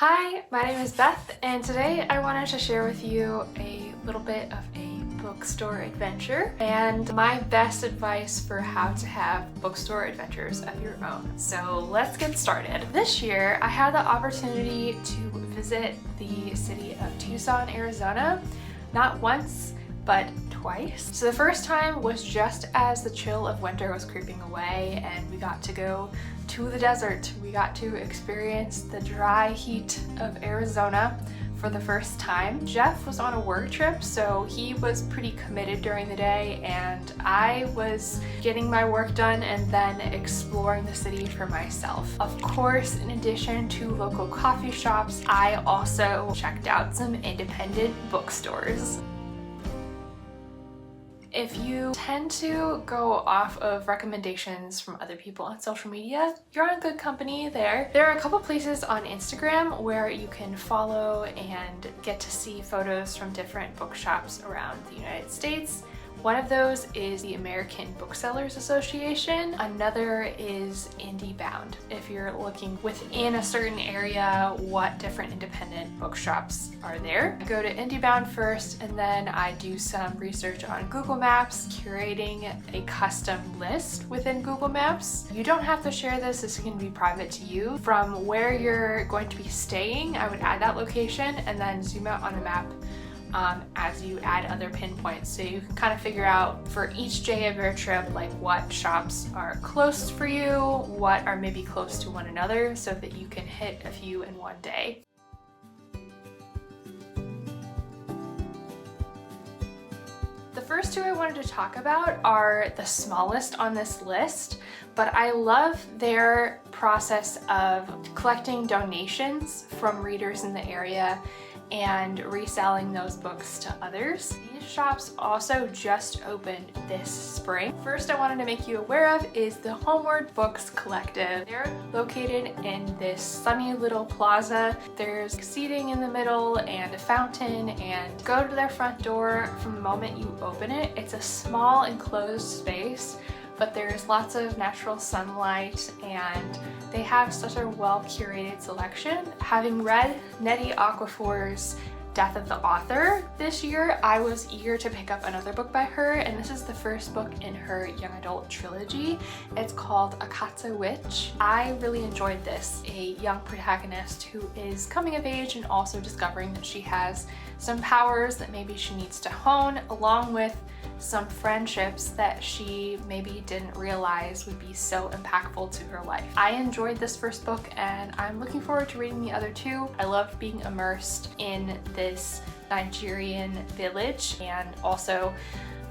Hi, my name is Beth, and today I wanted to share with you a little bit of a bookstore adventure and my best advice for how to have bookstore adventures of your own. So let's get started. This year, I had the opportunity to visit the city of Tucson, Arizona, not once, but twice. So the first time was just as the chill of winter was creeping away and we got to go to the desert. We got to experience the dry heat of Arizona for the first time. Jeff was on a work trip, so he was pretty committed during the day, and I was getting my work done and then exploring the city for myself. Of course, in addition to local coffee shops, I also checked out some independent bookstores. If you tend to go off of recommendations from other people on social media, you're in good company there. There are a couple places on Instagram where you can follow and get to see photos from different bookshops around the United States. One of those is the American Booksellers Association. Another is IndieBound. If you're looking within a certain area, what different independent bookshops are there. I go to IndieBound first, and then I do some research on Google Maps, curating a custom list within Google Maps. You don't have to share this is going to be private to you. From where you're going to be staying, I would add that location and then zoom out on the map as you add other pinpoints, so you can kind of figure out for each day of your trip like what shops are close for you, what are maybe close to one another, so that you can hit a few in one day. The first two I wanted to talk about are the smallest on this list, but I love their process of collecting donations from readers in the area and reselling those books to others. These shops also just opened this spring. First I wanted to make you aware of is the Homeward Books Collective. They're located in this sunny little plaza. There's seating in the middle and a fountain, and go to their front door from the moment you open it. It's a small enclosed space, but there's lots of natural sunlight and they have such a well-curated selection. Having read Nnedi Okorafor's Death of the Author this year, I was eager to pick up another book by her, and this is the first book in her young adult trilogy. It's called Akatsa Witch. I really enjoyed this. A young protagonist who is coming of age and also discovering that she has some powers that maybe she needs to hone, along with some friendships that she maybe didn't realize would be so impactful to her life. I enjoyed this first book and I'm looking forward to reading the other two. I love being immersed in this Nigerian village, and also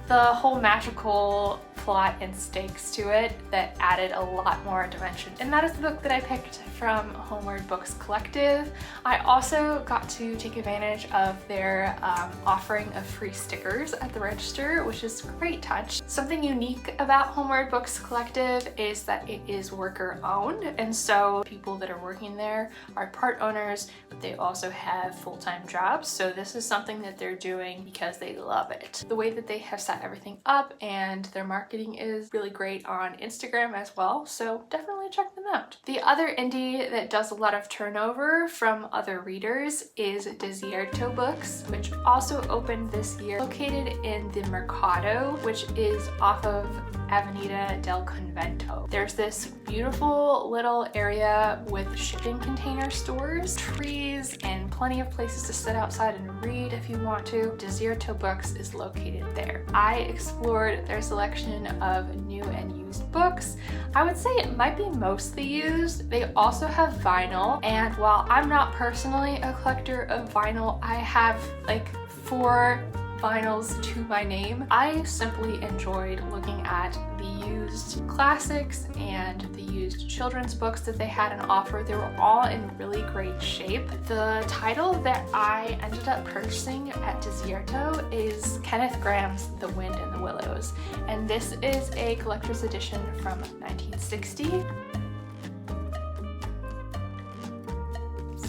the whole magical plot and stakes to it that added a lot more dimension. And that is the book that I picked from Homeward Books Collective. I also got to take advantage of their offering of free stickers at the register, which is a great touch. Something unique about Homeward Books Collective is that it is worker owned, and so people that are working there are part owners, but they also have full-time jobs. So this is something that they're doing because they love it. The way that they have set everything up and their marketing is really great on Instagram as well, so definitely check them out. The other indie that does a lot of turnover from other readers is Desierto Books, which also opened this year, located in the Mercado, which is off of Avenida del Convento. There's this beautiful little area with shipping container stores, trees, and plenty of places to sit outside and read if you want to. Desierto Books is located there. I explored their selection of new and used books. I would say it might be mostly used. They also have vinyl, and while I'm not personally a collector of vinyl, I have like 4 vinyls to my name. I simply enjoyed looking at the used classics and the used children's books that they had on offer. They were all in really great shape. The title that I ended up purchasing at Desierto is Kenneth Graham's The Wind in the Willows, and this is a collector's edition from 1960.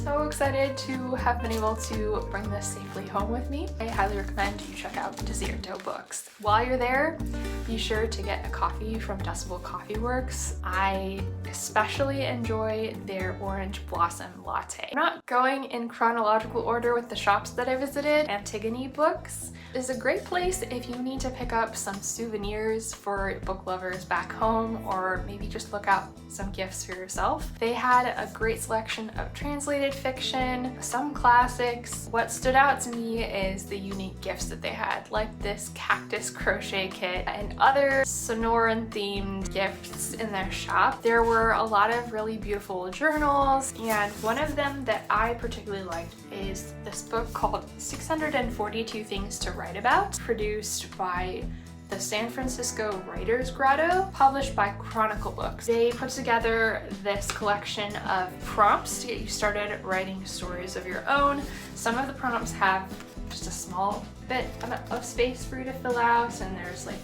so excited to have been able to bring this safely home with me. I highly recommend you check out Desierto books. While you're there, be sure to get a coffee from Decibel Coffee Works. I especially enjoy their orange blossom latte. I'm not going in chronological order with the shops that I visited. Antigone Books is a great place if you need to pick up some souvenirs for book lovers back home, or maybe just look out some gifts for yourself. They had a great selection of translated fiction, some classics. What stood out to me is the unique gifts that they had, like this cactus crochet kit and other Sonoran themed gifts in their shop. There were a lot of really beautiful journals, and one of them that I particularly liked is this book called 642 Things to Write About, produced by the San Francisco Writers Grotto, published by Chronicle Books. They put together this collection of prompts to get you started writing stories of your own. Some of the prompts have just a small bit of space for you to fill out, and there's like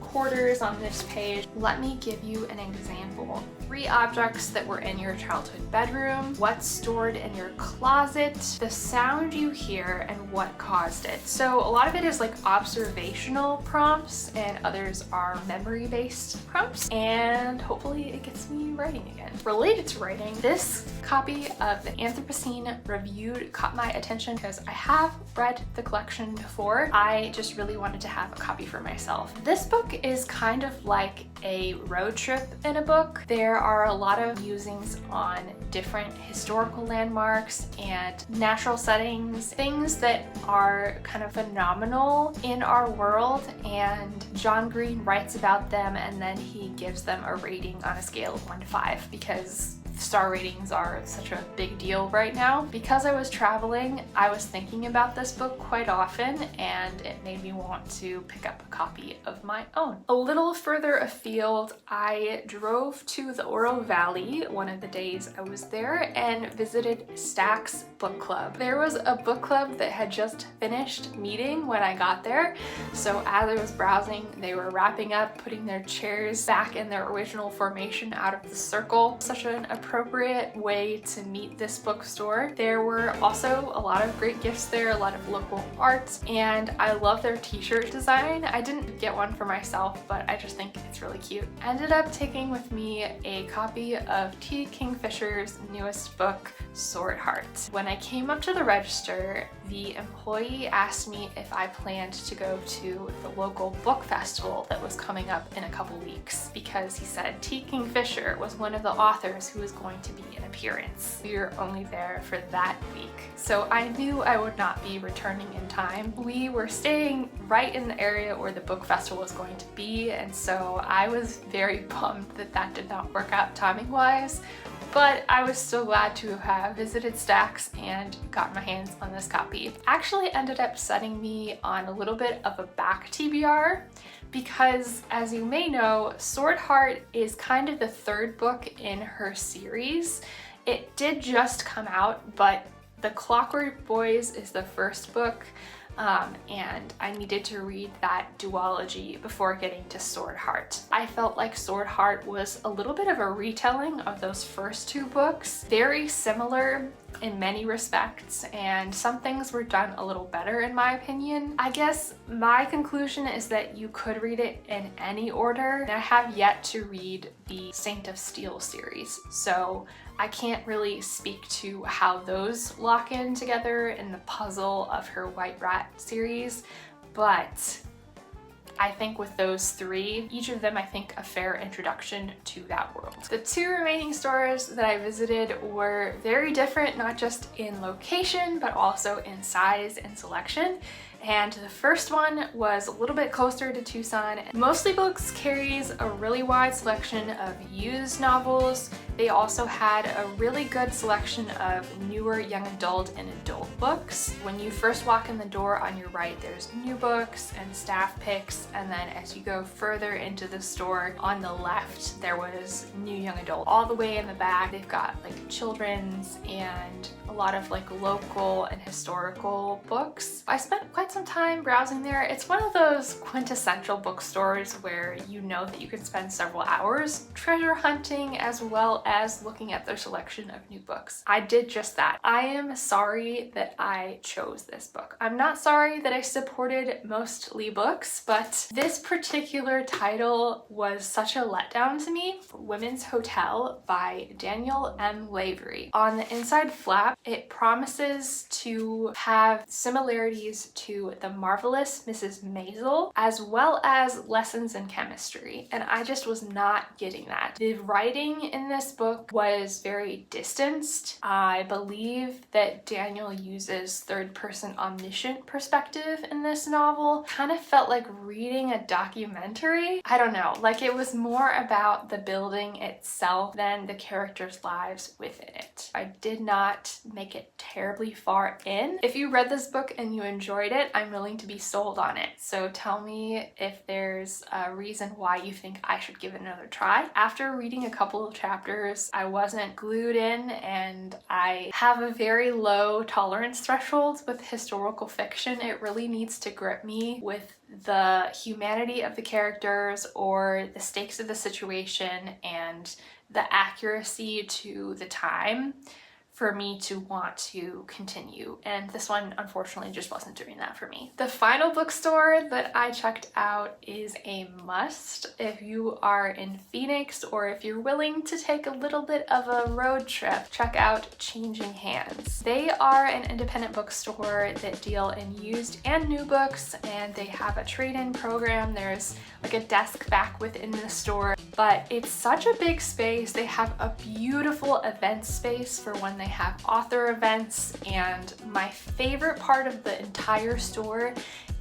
quarters on this page. Let me give you an example. 3 objects that were in your childhood bedroom, what's stored in your closet, the sound you hear, and what caused it. So a lot of it is like observational prompts, and others are memory-based prompts, and hopefully it gets me writing again. Related to writing, this copy of the Anthropocene Reviewed caught my attention because I have read the collection before. I just really wanted to have a copy for myself. This book is kind of like a road trip in a book. There are a lot of musings on different historical landmarks and natural settings, things that are kind of phenomenal in our world, and John Green writes about them and then he gives them a rating on a scale of 1 to 5 because star ratings are such a big deal right now. Because I was traveling, I was thinking about this book quite often, and it made me want to pick up a copy of my own. A little further afield, I drove to the Oro Valley one of the days I was there and visited Stack's Book Club. There was a book club that had just finished meeting when I got there, so as I was browsing, they were wrapping up, putting their chairs back in their original formation out of the circle. Such an appropriate way to meet this bookstore. There were also a lot of great gifts there, a lot of local art, and I love their t-shirt design. I didn't get one for myself, but I just think it's really cute. Ended up taking with me a copy of T. Kingfisher's newest book, Sword Heart. When I came up to the register, the employee asked me if I planned to go to the local book festival that was coming up in a couple weeks, because he said T. Kingfisher was one of the authors who was going to be an appearance. We were only there for that week, so I knew I would not be returning in time. We were staying right in the area where the book festival was going to be, and so I was very bummed that that did not work out timing-wise. But I was so glad to have visited Stack's and got my hands on this copy. Actually ended up setting me on a little bit of a back TBR, because as you may know, Sword Heart is kind of the 3rd book in her series. It did just come out, but The Clockwork Boys is the 1st book. And I needed to read that duology before getting to Sword Heart. I felt like Sword Heart was a little bit of a retelling of those first 2 books, very similar in many respects, and some things were done a little better in my opinion. I guess my conclusion is that you could read it in any order. I have yet to read the Saint of Steel series, so I can't really speak to how those lock in together in the puzzle of her White Rat series, but I think with those 3, each of them I think a fair introduction to that world. The 2 remaining stores that I visited were very different, not just in location, but also in size and selection. And the first one was a little bit closer to Tucson. Mostly Books carries a really wide selection of used novels. They also had a really good selection of newer young adult and adult books. When you first walk in the door on your right, there's new books and staff picks, and then as you go further into the store on the left, there was new young adult. All the way in the back, they've got like children's and a lot of like local and historical books. I spent quite some time browsing there. It's one of those quintessential bookstores where you know that you can spend several hours treasure hunting as well well as looking at their selection of new books. I did just that. I am sorry that I chose this book. I'm not sorry that I supported mostly books, but this particular title was such a letdown to me. Women's Hotel by Daniel M. Lavery. On the inside flap, it promises to have similarities to The Marvelous Mrs. Maisel, as well as Lessons in Chemistry, and I just was not getting that. The writing in this book was very distanced. I believe that Daniel uses third-person omniscient perspective in this novel. Kind of felt like reading a documentary. I don't know, like it was more about the building itself than the characters' lives within it. I did not make it terribly far in. If you read this book and you enjoyed it, I'm willing to be sold on it. So tell me if there's a reason why you think I should give it another try. After reading a couple of chapters, I wasn't glued in, and I have a very low tolerance threshold with historical fiction. It really needs to grip me with the humanity of the characters or the stakes of the situation and the accuracy to the time for me to want to continue, and this one unfortunately just wasn't doing that for me. The final bookstore that I checked out is a must if you are in Phoenix or if you're willing to take a little bit of a road trip. Check out Changing Hands. They are an independent bookstore that deal in used and new books, and they have a trade-in program. There's like a desk back within the store, but it's such a big space. They have a beautiful event space for when they have author events, and my favorite part of the entire store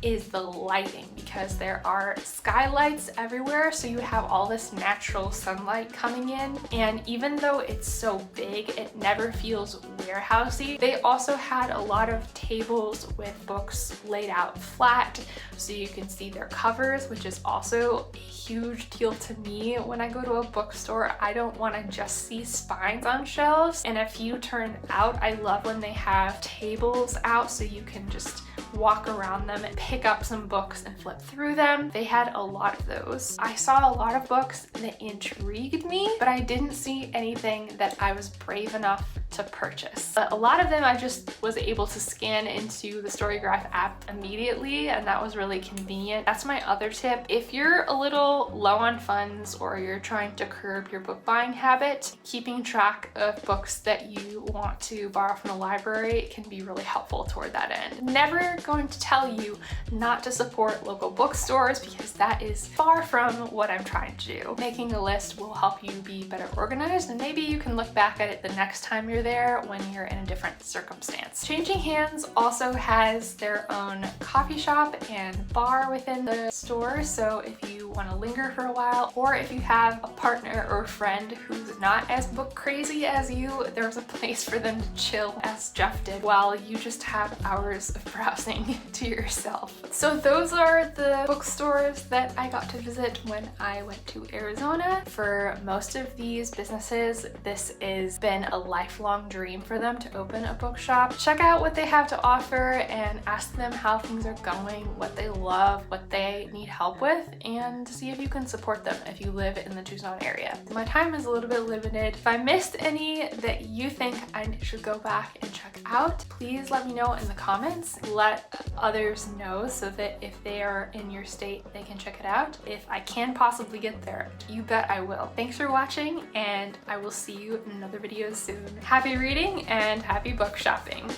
is the lighting, because there are skylights everywhere, so you have all this natural sunlight coming in, and even though it's so big, it never feels warehousey. They also had a lot of tables with books laid out flat so you can see their covers, which is also a huge deal to me. When I go to a bookstore, I don't want to just see spines on shelves, and if you turn out, I love when they have tables out so you can just walk around them and pick up some books and flip through them. They had a lot of those. I saw a lot of books that intrigued me, but I didn't see anything that I was brave enough to purchase. But a lot of them I just was able to scan into the Storygraph app immediately, and that was really convenient. That's my other tip. If you're a little low on funds or you're trying to curb your book buying habit, keeping track of books that you want to borrow from the library can be really helpful toward that end. Never going to tell you not to support local bookstores, because that is far from what I'm trying to do. Making a list will help you be better organized, and maybe you can look back at it the next time you're there when you're in a different circumstance. Changing Hands also has their own coffee shop and bar within the store, so if you want to linger for a while, or if you have a partner or friend who's not as book crazy as you, there's a place for them to chill, as Jeff did, while you just have hours of browsing to yourself. So those are the bookstores that I got to visit when I went to Arizona. For most of these businesses, this has been a lifelong dream for them to open a bookshop. Check out what they have to offer and ask them how things are going, what they love, what they need help with, and see if you can support them if you live in the Tucson area. My time is a little bit limited. If I missed any that you think I should go back and check out, please let me know in the comments. Let others know so that if they are in your state, they can check it out. If I can possibly get there, you bet I will. Thanks for watching, and I will see you in another video soon. Happy reading and happy book shopping.